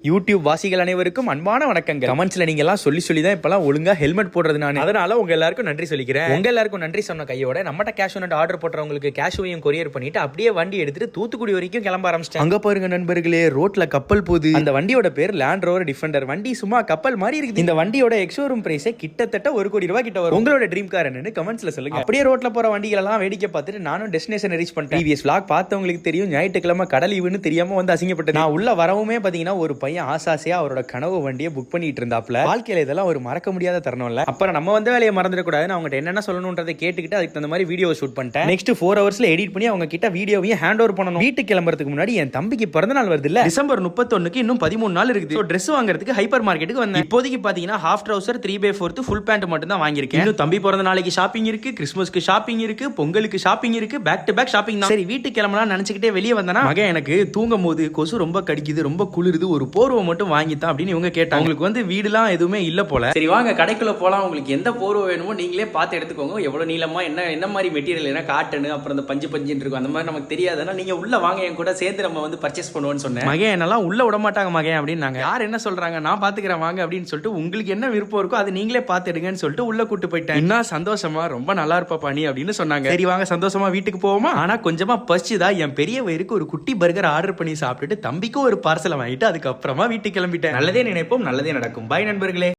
YouTube வாசிகள் அனைவருக்கும் அன்பான வணக்கங்கள். கமெண்ட்ஸ்ல நீங்க எல்லாம் சொல்லி தான் இப்பெல்லாம் ஒழுங்கா ஹெல்மெட் போடுறது நான். அதனால உங்க எல்லாருக்கும் நன்றி சொல்லிக்கிறேன். உங்க எல்லாருக்கும் நன்றி சொன்ன கையோட நம்மட்ட கேஷ் ஒன் ஆர்டர் போடுறவங்களுக்கு கேஷுவையும் கொரியர் பண்ணிட்டு அப்படியே வண்டி எடுத்துட்டு தூத்துக்குடி வரைக்கும் கிளம்ப ஆரம்பிச்சிட்டேன். அங்க பாருங்க நண்பர்களே, ரோட்ல கப்பல் போகுது. அந்த வண்டியோட பேர் லேண்ட் ரோவர் டிஃபெண்டர். வண்டி சும்மா கப்பல் மாதிரி இருக்குது. இந்த வண்டியோட எக்ஸோரூம் பிரைஸே கிட்டத்தட்ட 1 கோடி ரூபாய் கிட்ட வரும். உங்களோட ட்ரீம் கார் என்னன்னு கமெண்ட்ஸ்ல சொல்லுங்க. அப்படியே ரோட்ல போற வண்டிகள் எல்லாம் வேடிக்கை பார்த்துட்டு நானும் டெஸ்டினேஷன் ரீச் பண்ணிட்டேன். ப்ரீவியஸ் vlog பார்த்தவங்களுக்கு தெரியும், ஞாயிற்றுக்கிழமை கடல் ஈவுன்னு தெரியாம வந்து அசிங்கப்பட்டேன். நான் உள்ள வரவுமே பாத்தீங்கன்னா ஒரு பையன் ஆசாசியா அவரோட கனவு வண்டியை புக் பண்ணிட்டு இருந்தாப்ல. வாழ்க்கையில இதெல்லாம் ஒரு மறக்க முடியாத தருணம் இல்ல. அப்புறம் நம்ம வந்து வேலையை மறந்துடக்கூடாதுன்னு அவங்க என்னென்ன சொல்லணும்ன்றதை கேட்டுக்கிட்டு அதுக்கு தகுந்த மாதிரி வீடியோ ஷூட் பண்ணிட்டேன். நெக்ஸ்ட் 4 ஹவர்ஸ்ல எடிட் பண்ணி அவங்க கிட்ட வீடியோவையும் ஹேண்ட் ஓவர் பண்ணணும். வீட்டுக்கு கிளம்புறதுக்கு முன்னாடி என் தம்பிக்கு பிறந்த நாள் வருது இல்ல, டிசம்பர் 31க்கு இன்னும் 13 நாள் இருக்குது. ட்ரெஸ் வாங்குறதுக்கு ஹைப்பர் மார்க்கெட்டுக்கு வந்தேன். இப்போதைக்கு பாத்தீங்கன்னா ஹாஃப் ட்ரவுசர் 3/4 ஃபுல் பேண்ட் மட்டும் தான் வாங்கியிருக்கேன். இன்னும் தம்பி பிறந்த நாளைக்கு ஷாப்பிங் இருக்கு, கிறிஸ்மஸ்க்கு ஷாப்பிங் இருக்கு, பொங்கலுக்கு ஷாப்பிங் இருக்கு, பேக் டு பேக் ஷாப்பிங் தான். சரி வீட்டுக்கு கிளம்பலாம் நினைச்சுக்கிட்டே வெளியே வந்தேன்னா மகன் எனக்கு தூங்கும் போது கொசு ரொம்ப கடிக்குது, ரொம்ப குளிருது, ஒரு போர்வை மட்டும் வாங்கித்தான் அப்படின்னு இவங்க கேட்டாங்க. உங்களுக்கு வந்து வீடுலாம் எதுவுமே இல்ல போல. சரி வாங்க கடைக்குள்ள போலாம். உங்களுக்கு எந்த போர்வை வேணுமோ நீங்களே பார்த்து எடுத்துக்கோங்க. எவ்வளவு நீளமா என்ன மாதிரி மெட்டீரியல், என்ன காட்டனு, அப்புறம் அந்த பஞ்சு இருக்கும், அந்த மாதிரி நமக்கு தெரியாதுன்னா நீங்க உள்ள வாங்க, என் கூட சேர்ந்து நம்ம வந்து பர்ச்சேஸ் பண்ணுவோம்னு சொன்னேன். மகன் என்னெல்லாம் உள்ள விட மாட்டாங்க மகன் அப்படின்னு. யார் என்ன சொல்றாங்க நான் பாத்துக்கிறேன் வாங்க அப்படின்னு சொல்லிட்டு உங்களுக்கு என்ன விருப்பம் இருக்கோ அது நீங்களே பார்த்து எடுங்கன்னு சொல்லிட்டு உள்ள கூட்டு போயிட்டேன். என்ன சந்தோஷமா, ரொம்ப நல்லா இருப்பா பாணி அப்படின்னு சொன்னாங்க. சரி வாங்க சந்தோஷமா வீட்டுக்கு போவோமா. ஆனா கொஞ்சமா பசிச்சுதான் என் பெரிய வயிறுக்கு ஒரு குட்டி பர்கர் ஆர்டர் பண்ணி சாப்பிட்டுட்டு தம்பிக்கும் ஒரு பார்சலை வாங்கிட்டு அதுக்கப்புறமா வீட்டுக்கு கிளம்பிட்டேன். நல்லதே நினைப்போம், நல்லதே நடக்கும். பாய் நண்பர்களே.